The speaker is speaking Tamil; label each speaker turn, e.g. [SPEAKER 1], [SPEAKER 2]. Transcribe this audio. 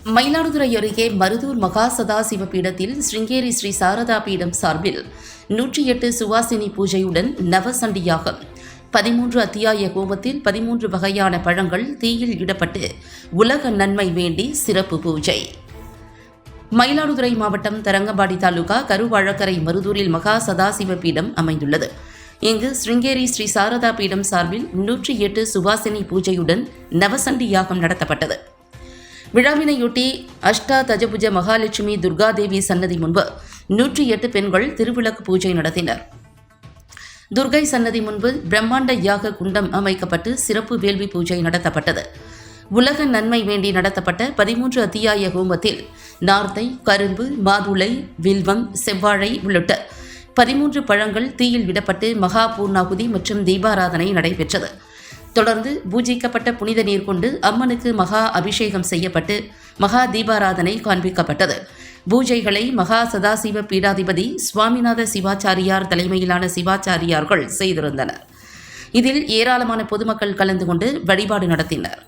[SPEAKER 1] மயிலாடுதுறை அருகே மருதூர் மகா சதாசிவ பீடத்தில் ஸ்ருங்கேரி ஸ்ரீ சாரதா பீடம் சார்பில் 108 சுவாசினி பூஜையுடன் நவசண்டி யாகம், 13 அத்தியாய ஹோமத்தில் 13 வகையான பழங்கள் தீயில் இடப்பட்டு உலக நன்மை வேண்டி சிறப்பு பூஜை. மயிலாடுதுறை மாவட்டம் தரங்கம்பாடி தாலுகா கருவாழக்கரை மருதூரில் மகா சதாசிவ பீடம் அமைந்துள்ளது. இங்கு ஸ்ருங்கேரி ஸ்ரீ சாரதா பீடம் சார்பில் 108 சுவாசினி பூஜையுடன் நவசண்டி யாகம் நடத்தப்பட்டது. விழாவினையொட்டி அஷ்டாதஜபுஜ மகாலட்சுமி துர்காதேவி சன்னதி முன்பு 108 பெண்கள் திருவிளக்கு பூஜை நடத்தினர். துர்கை சன்னதி முன்பு பிரம்மாண்ட யாக குண்டம் அமைக்கப்பட்டு சிறப்பு வேள்வி பூஜை நடத்தப்பட்டது. உலக நன்மை வேண்டி நடத்தப்பட்ட 13 அத்தியாய ஹோமத்தில் நார்த்தை, கரும்பு, மாதுளை, வில்வம், செவ்வாழை உள்ளிட்ட 13 பழங்கள் தீயில் விடப்பட்டு மகா பூர்ணாகுதி மற்றும் தீபாராதனை நடைபெற்றது. தொடர்ந்து பூஜிக்கப்பட்ட புனித நீர் கொண்டு அம்மனுக்கு மகா அபிஷேகம் செய்யப்பட்டு மகா தீபாராதனை காண்பிக்கப்பட்டது. பூஜைகளை மகா சதாசிவ பீடாதிபதி சுவாமிநாத சிவாச்சாரியார் தலைமையிலான சிவாச்சாரியார்கள் செய்திருந்தனர். இதில் ஏராளமான பொதுமக்கள் கலந்து கொண்டு வழிபாடு நடத்தினர்.